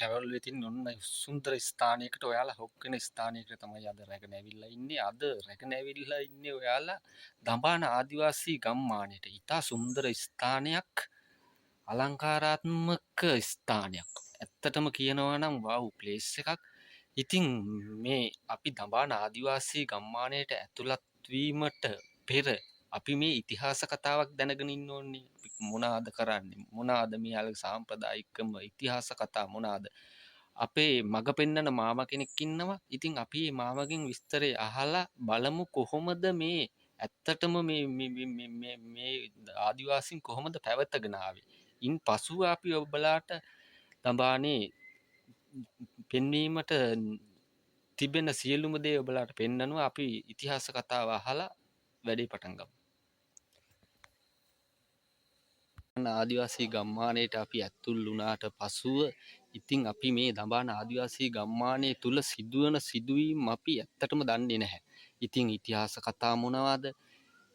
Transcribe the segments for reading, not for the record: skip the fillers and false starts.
travel within ඔන්න සුන්දර ස්ථානයකට ඔයාලා හොක්කන ස්ථානයකට තමයි අද රැගෙන ඇවිල්ලා ඉන්නේ. අද රැගෙන ඇවිල්ලා ඉන්නේ ඔයාලා දඹාන ආදිවාසී ගම්මානයට. ඉතා සුන්දර ස්ථානයක්, අලංකාරාත්මක ස්ථානයක්. ඇත්තටම කියනවා නම් වව් ප්ලේස් එකක්. ඉතින් මේ අපි දඹාන ආදිවාසී ගම්මානයට ඇතුළත් වීමට පෙර අපි මේ ඉතිහාස කතාවක් දැනගෙන ඉන්න ඕනේ. අපි මොනවාද කරන්නේ? මොනවාද මේ අලගේ සාම්ප්‍රදායිකම ඉතිහාස කතා මොනවාද? අපේ මග පෙන්නන මාමා කෙනෙක් ඉන්නවා. ඉතින් අපි මේ මාමගෙන් විස්තරය අහලා බලමු කොහොමද මේ ඇත්තටම මේ ආදිවාසීන් කොහොමද පැවතගෙන ආවේ? ඉන් පසුව අපි ඔබලාට දඹානේ පෙන්වීමට තිබෙන සියලුම දේ ඔබලාට පෙන්නනවා. අපි ඉතිහාස කතාව අහලා වැඩේ පටන් ගමු. ආදිවාසී ගම්මානයට අපි ඇතුල් වුණාට පසුව ඉතින් අපි මේ දඹාන ආදිවාසී ගම්මානයේ තුල සිදුවන සිදුවීම් අපි ඇත්තටම දන්නේ නැහැ. ඉතින් ඉතිහාස කතා මොනවද?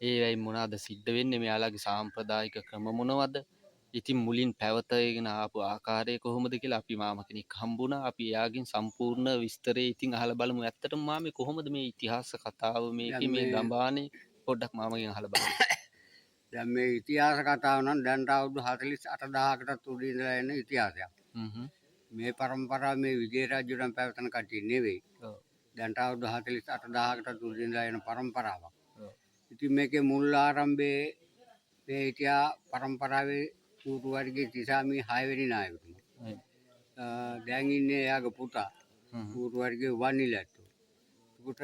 ඒවයි මොනවාද සිද්ධ වෙන්නේ? මෙයාලගේ සාම්ප්‍රදායික ක්‍රම මොනවද? ඉතින් මුලින් පැවතගෙන ආපු ආකාරය කොහොමද කියලා අපි මාම කෙනෙක් හම්බුණා. අපි එයාගෙන් සම්පූර්ණ විස්තරය ඉතින් අහලා බලමු. ඇත්තටම මාමේ කොහොමද මේ ඉතිහාස කතාව මේකේ මේ දඹානේ පොඩ්ඩක් මාමගෙන් අහලා බලමු. දැන් මේ ඉතිහාස කතාව නම් දැන්ට අවුරුදු 48000කටත් උඩ ඉඳලා එන ඉතිහාසයක්. මේ પરම්පරාව මේ විජය රජුගෙන් පැවතන කට්ටිය නෙවෙයි. දැන්ට අවුරුදු 48000කටත් උඩ ඉඳලා එන પરම්පරාවක්. ඉතින් මේකේ මුල් ආරම්භයේ මේ හිටියා પરම්පරාවේ සූතු වර්ගයේ තිසාමි 6 වෙනි නායකතුමා. දැන් ඉන්නේ එයාගේ පුතා සූතු වර්ගයේ වනිලැට්ටු. පුත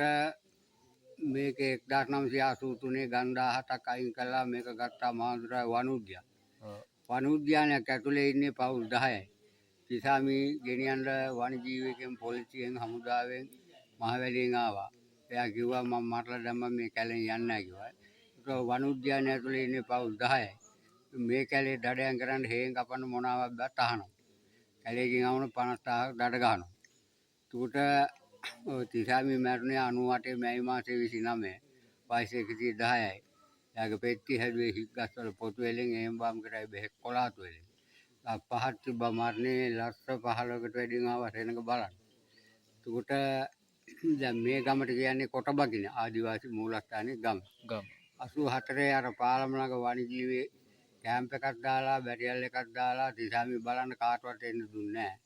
මේක 1983 ගන්ධ 7ක් අයින් කළා. මේක ගත්තා මහඳුරා වනෝද්‍යාන. වනෝද්‍යානයක් ඇතුලේ ඉන්නේ පවුල් 10යි. තිසාමි ගෙනියන්න වනජීවිකෙන් පොලිසියෙන් හමුදාවෙන් මහවැලියෙන් ආවා. එයා කිව්වා මම මරලා දැම්ම මේ කැලෙන් යන්නේ නැහැ කිව්වා. ඒක වනෝද්‍යානය ඇතුලේ ඉන්නේ පවුල් 10යි. මේ කැලේ දඩයන් කරන්න හේන් කපන්න මොනවාක් බත් අහනවා. කැලේකින් ආවම 50000ක් දඩ ගහනවා. ඒකට තිසාමි මැරුණේ 98 මැයි මාසේ 29. වයස 110යි. එයාගේ පෙට්ටි හැදුවේ හික්ගස්වල පොතු වලින් එහෙම බම් කරයි බෙහෙත් 11 වලින්. පහක් තිබ්බා මරණේ ලස්ස 15කට වැඩිම ආවා සෙනඟ බලන්න. ඒකට දැන් මේ ගමට කියන්නේ කොටබගින ආදිවාසී මූලස්ථානයේ ගම. 84 අර පාලම ළඟ වනජීවී කැම්ප් එකක් දාලා බැරියල් එකක් දාලා තිසාමි බලන්න කාටවත් එන්න දුන්නේ නැහැ.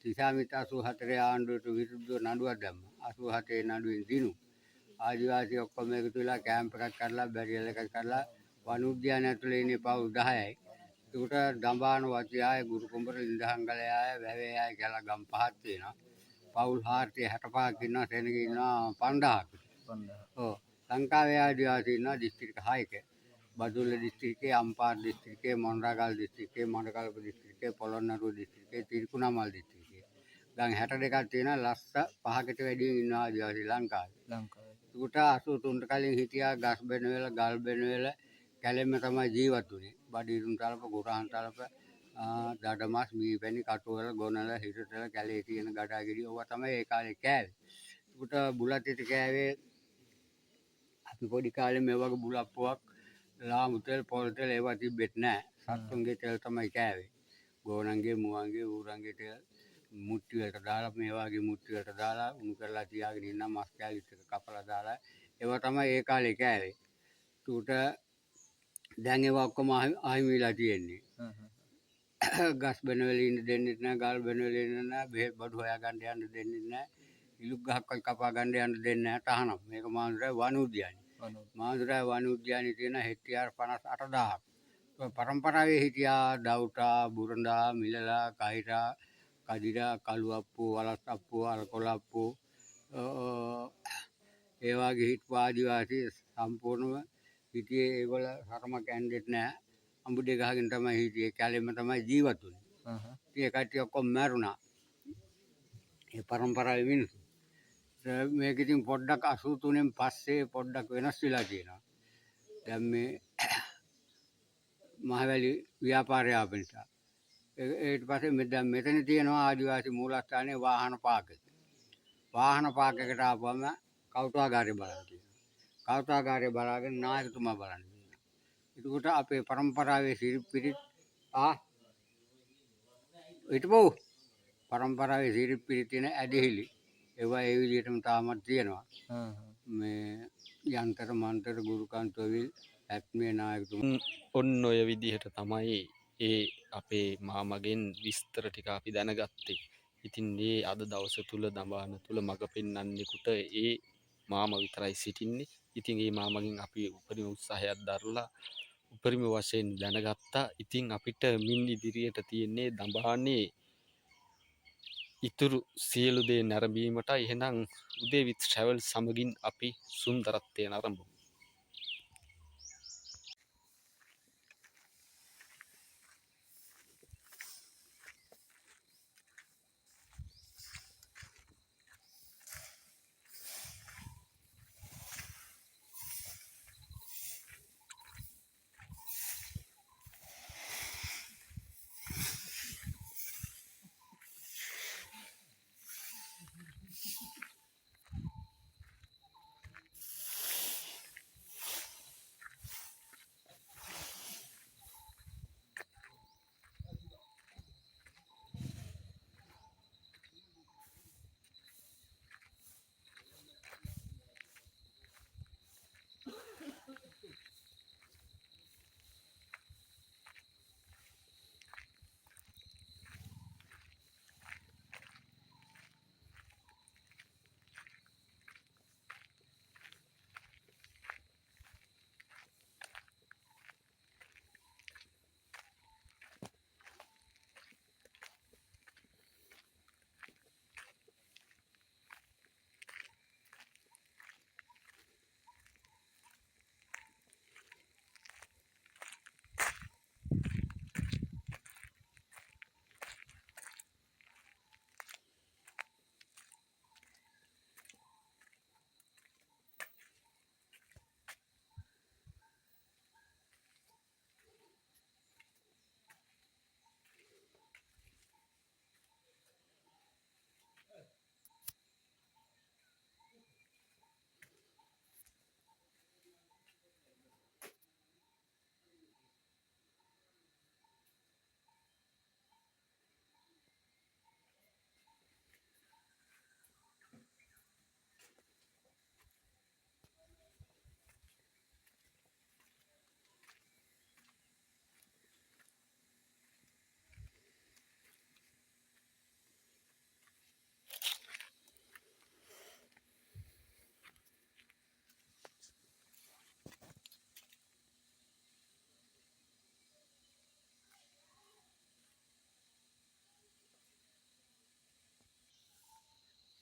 තිසාමිත් 84 ආණ්ඩුවට විරුද්ධව නඩුවක් දැම්මා. 87 නඩුවෙන් දිනු. ආදිවාසී ඔක්කොම එකතු වෙලා කැම්ප් එකක් කරලා බැරියල් එකක් කරලා වනෝද්‍යානය ඇතුලේ ඉන්නේ පවුල් 10යි. ඒකට දඹාන වතියාය ගුරු කුඹර ඉන්දහංගලය ආය වැවේ ආය කියලා ගම් පහක් තියෙනවා. පවුල් 465ක් ඉන්නවා. සෙනග ඉන්නවා 5000ක්. ඔව්. ලංකාවේ ආදිවාසී ඉන්නවා දිස්ත්‍රික්ක 6ක. බදුල්ල දිස්ත්‍රික්කයේ, අම්පාර දිස්ත්‍රික්කයේ, මොණරාගල් දිස්ත්‍රික්කයේ, මඩකලපු දිස්ත්‍රික්කයේ, පොළොන්නරුව දිස්ත්‍රික්කයේ, තිරිකුණාමල් දිස්ත්‍රික්කයේ. ගම් 62ක් තියෙනවා. ලස්ස 5කට වැඩි ඉන්නවා ආදිවාසී ලංකාවේ. ඒකට 83ට කලින් හිටියා ගස් බෙනවල, ගල් බෙනවල කැලෙම තමයි ජීවත් වුනේ. බඩිරුන් තලප, ගුරහන් තලප, දඩමස්, මීපැණි, කටුවල, ගොනල, හිරතල කැලේ තියෙන ගඩාගෙඩි ඕවා තමයි ඒ කාලේ කෑවේ. ඒකට බුලත් ඉත කෑවේ අපි පොඩි කාලේ මේ වගේ බුලප්පුවක් ලාමු තෙල් පොල් තෙල් ඒවා තිබෙත් නැහැ. සත්තුන්ගේ තෙල් තමයි කෑවේ. ගෝනන්ගේ, මුවන්ගේ, ඌරන්ගේ තෙල් මුට්ටි වලට දාලා මේ වගේ මුට්ටි වලට දාලා උණු කරලා තියාගෙන ඉන්න මස් කෑලිත් එක කපලා දාලා ඒවා තමයි ඒ කාලේ කෑවේ. ඒකට දැන් ඒවා ඔක්කොම අහිමි වෙලා තියෙන්නේ. ගස් බෙනවල ඉන්න දෙන්නෙත් නැහැ, ගල් බෙනවල ඉන්න නැහැ, බෙහෙත් බඩු හොයා ගන්න යන්න දෙන්නෙත් නැහැ. ඉලුක් ගහක්වත් කපා ගන්න යන්න දෙන්නේ නැහැ තහනම්. මේක මාඳුරා වනෝද්‍යානය. මාඳුරා වනෝද්‍යානයේ තියෙන හෙක්ටියාර 58000ක්. પરම්පරාවේ හිටියා දවුටා, බුරඳා, මිලලා, කයිරා, කදිරා, කළුඅප්පු, වලස්සප්පු, අල්කොලප්පු ඒ වගේ හිටපු ආදිවාසී සම්පූර්ණව හිටියේ. ඒගොල්ල හරමක් ඇන්දෙත් නැහැ. අඹුඩේ ගහගෙන තමයි හිටියේ. කැලෙම තමයි ජීවත් වුනේ. ඒ කට්ටිය ඔක්කොම මැරුණා. ඒ પરම්පරාවේ මිනිස්සු. මේක ඉතින් පොඩ්ඩක් 83න් පස්සේ පොඩ්ඩක් වෙනස් වෙලා තියෙනවා. දැන් මේ මහවැලි ව්‍යාපාරය ආපු නිසා. ඊට පස්සේ දැන් මෙතන තියෙනවා ආදිවාසී මූලස්ථානයේ වාහන පාර්කයක්. වාහන පාර්කයකට ආපුවම කෞතුකාගාරය බලන්න තියෙනවා. කෞතුකාගාරය බලාගෙන නායකතුමා බලන්න තියෙනවා. ඒකට අපේ પરම්පරාවේ සිරිපිරිත් හිටපු පරම්පරාවේ සිරිත් පිරිත් තියෙන ඇදහිලි ඒවා ඒ විදිහටම තාමත් තියෙනවා. මේ යන්තර මන්තර ගුරුකන් තොවිල් ඇත්මේ නායකතුමා ඔන්න ඔය විදිහට තමයි ඒ අපේ මාමගෙන් විස්තර ටික අපි දැනගත්තේ. ඉතින් ඒ අද දවස තුල දඹාන තුල මඟ පෙන්වන්නෙකුට ඒ මාම විතරයි සිටින්නේ. ඉතින් ඒ මාමගෙන් අපි උපරිම උත්සාහයක් දරලා උපරිම වශයෙන් දැනගත්තා. ඉතින් අපිට මින් ඉදිරියට තියෙන්නේ දඹානේ ඉතුරු සියලු දේ නැරඹීමටයි. එහෙනම් උදේ විත් ට්‍රැවල් සමගින් අපි සුන්දරත්වය නරඹමු.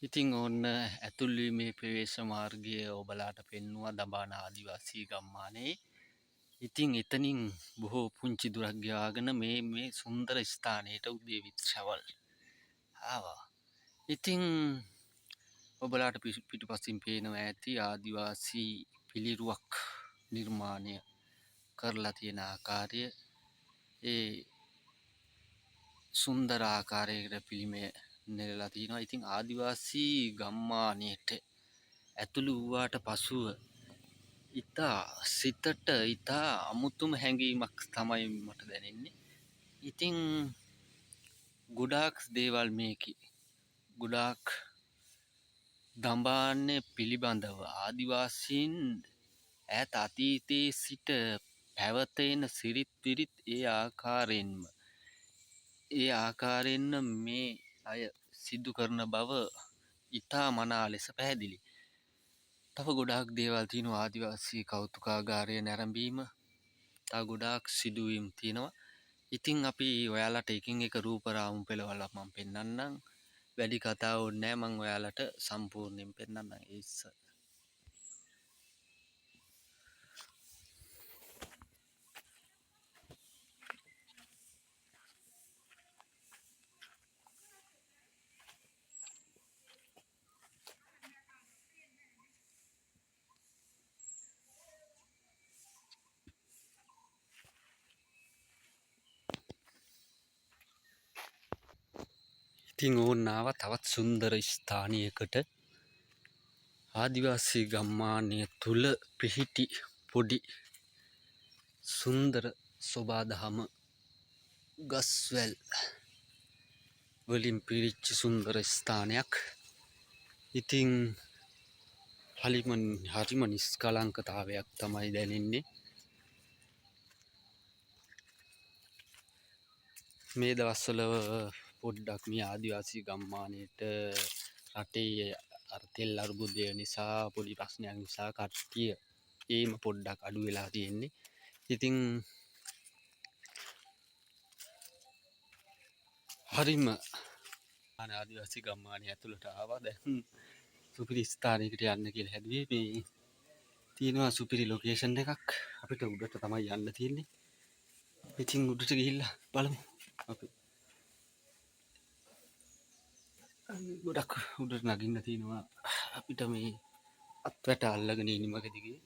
ඉතින් ඔන්න ඇතුල්වීමේ ප්‍රවේශ මාර්ගය ඔබලාට පෙන්නවා දඹාන ආදිවාසී ගම්මානයේ. ඉතින් එතනින් බොහෝ පුංචි දුරක් ගාගෙන මේ සුන්දර ස්ථානයට උදේ විත් ට්‍රැවල් ආවා. ඉතින් ඔබලාට පිටුපසින් පේනවා ඇති ආදිවාසී පිළිරුවක් නිර්මාණය කරලා තියෙන ආකාරය. ඒ සුන්දර ආකාරයකට පිළිමය නෙලලා තියෙනවා. ඉතින් ආදිවාසී ගම්මානයට ඇතුළු වූවාට පසුව ඉතා සිතට ඉතා අමුතුම හැඟීමක් තමයි මට දැනෙන්නේ. ඉතින් ගොඩාක් දේවල් මේකේ ගොඩාක් දඹාන්නේ පිළිබඳව ආදිවාසීන් ඈත අතීතයේ සිට පැවතෙන සිරිත් විරිත් ඒ ආකාරයෙන්ම මේ අය සිදු කරන බව ඉතා මනා ලෙස පැහැදිලි. තව ගොඩාක් දේවල් තියෙනවා ආදිවාසී කෞතුකාගාරය නැරඹීම. තව ගොඩාක් සිදුවීම් තියෙනවා. ඉතින් අපි ඔයාලට එකින් එක රූප රාමු පෙළවලා මම පෙන්නන්නම්. වැඩි කතා ඕනේ නැහැ, මම ඔයාලට සම්පූර්ණයෙන් පෙන්නන්නම්. ඉතින් ඕන්න ආවා තවත් සුන්දර ස්ථානයකට. ආදිවාසී ගම්මානය තුල පිහිටි පොඩි සුන්දර සොබාදහම ගස්වැල් වලින් පිරිච්ච සුන්දර ස්ථානයක්. ඉතින් හරිම නිස්කලංකතාවයක් තමයි දැනෙන්නේ. මේ දවස්වල පොඩ්ඩක් මේ ආදිවාසී ගම්මානයට රටේ තෙල් අර්බුදය නිසා පොඩි ප්‍රශ්නයක් නිසා කට්ටිය ඒම පොඩ්ඩක් අඩු වෙලා තියෙන්නේ. ඉතින් හරිම ආදිවාසී ගම්මානය ඇතුළට ආවා. දැන් සුපිරි ස්ථානයකට යන්න කියලා හැදුවේ. මේ තියෙනවා සුපිරි ලොකේෂන් එකක්. අපිට උඩට තමයි යන්න තියෙන්නේ. ඉතින් උඩට ගිහිල්ලා බලමු. අපි ගොඩක් උඩට නගින්න තියෙනවා. අපිට මේ අත්වැට අල්ලගෙන ඉනිමක දිගේ.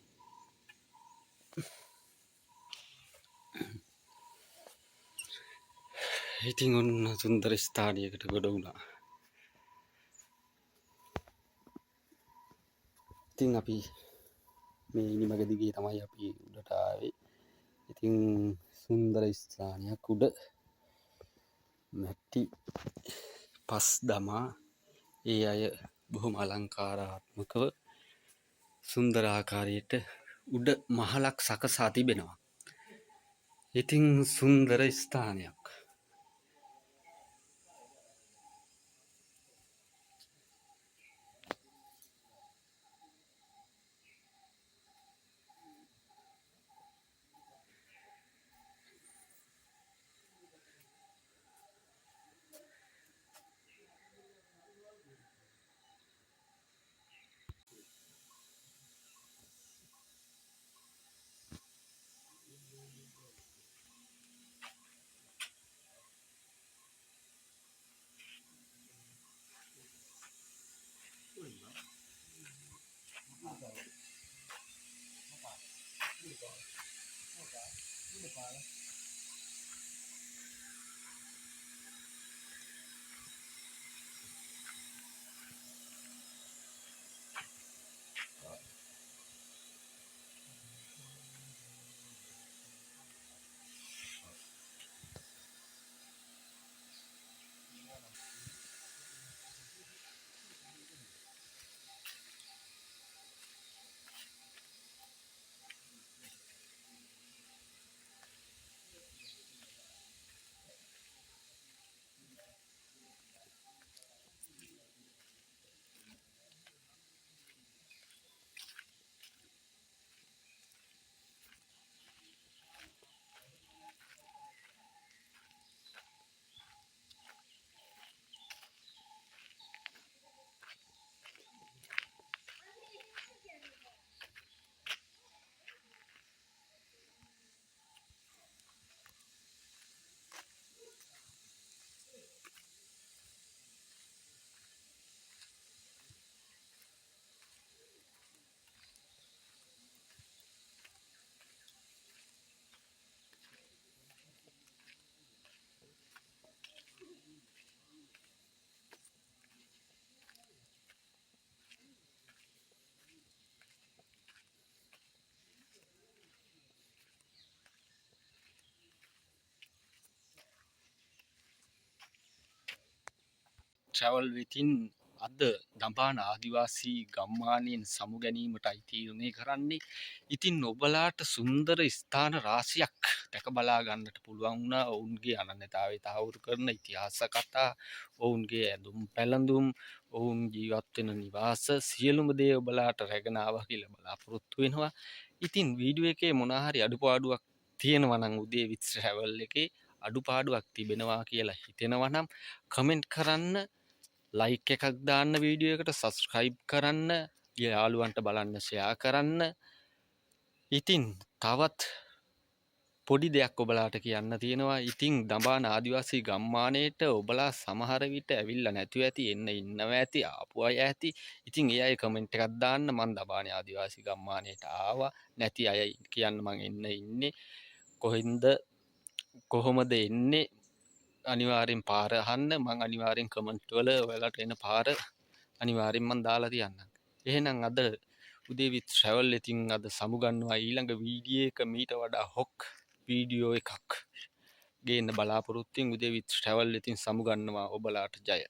ඉතින් ඔන්න සුන්දර ස්ථානයකට ගොඩ වුණා. ඉතින් අපි මේ ඉනිමක දිගේ තමයි අපි උඩට ආවේ. ඉතින් සුන්දර ස්ථානයක් උඩ මැටි පස් දමා ඒ අය බොහොම අලංකාරාත්මකව සුන්දර ආකාරයට උඩ මහලක් සකසා තිබෙනවා. ඉතින් සුන්දර ස්ථානයක්. travel within අද දඹාන ආදිවාසී ගම්මානයෙන් සමු ගැනීමටයි තීරණය කරන්නේ. ඉතින් ඔබලාට සුන්දර ස්ථාන රාශියක් දැක බලා ගන්නට පුළුවන් වුණා. ඔවුන්ගේ අනන්‍යතාවය තහවුරු කරන ඉතිහාස කතා, ඔවුන්ගේ ඇඳුම් පැළඳුම්, ඔවුන් ජීවත් වෙන නිවාස සියලුම දේ ඔබලාට රැගෙන ආවා කියලා බලාපොරොත්තු වෙනවා. ඉතින් වීඩියෝ එකේ මොනවා හරි අඩුපාඩුවක් තියෙනවා නම් උදේ විත් travel එකේ අඩුපාඩුවක් තිබෙනවා කියලා හිතෙනවා නම් කමෙන්ට් කරන්න, ලයික් එකක් දාන්න, වීඩියෝ එකට සබස්ක්‍රයිබ් කරන්න, යාළුවන්ට බලන්න ෂෙයා කරන්න. ඉතින් තවත් පොඩි දෙයක් ඔබලාට කියන්න තියෙනවා. ඉතින් දඹාන ආදිවාසී ගම්මානයට ඔබලා සමහර විට ඇවිල්ලා නැතුව ඇති, එන්න ඉන්නවා ඇති, ආපු අය ඇති. ඉතින් ඒ අය කමෙන්ට් එකක් දාන්න, මම දඹාන ආදිවාසී ගම්මානයට ආවා. නැති අය කියන්න මං එන්න ඉන්නේ. කොහෙන්ද කොහොමද එන්නේ? අනිවාර්යෙන් පාර අහන්න. මං අනිවාර්යෙන් කමෙන්ට් වල ඔයාලට එන පාර අනිවාර්යෙන් මං දාලා තියන්නම්. එහෙනම් අද උදේ විත් travel ඉතින් අද සමුගන්නවා ඊළඟ වීඩියෝ එක මීට වඩා හොක් වීඩියෝ එකක් ගේන්න බලාපොරොත්තුවෙන් උදේ විත් ට්‍රැවල් ඉතින් සමුගන්නවා ඔබලාට ජය.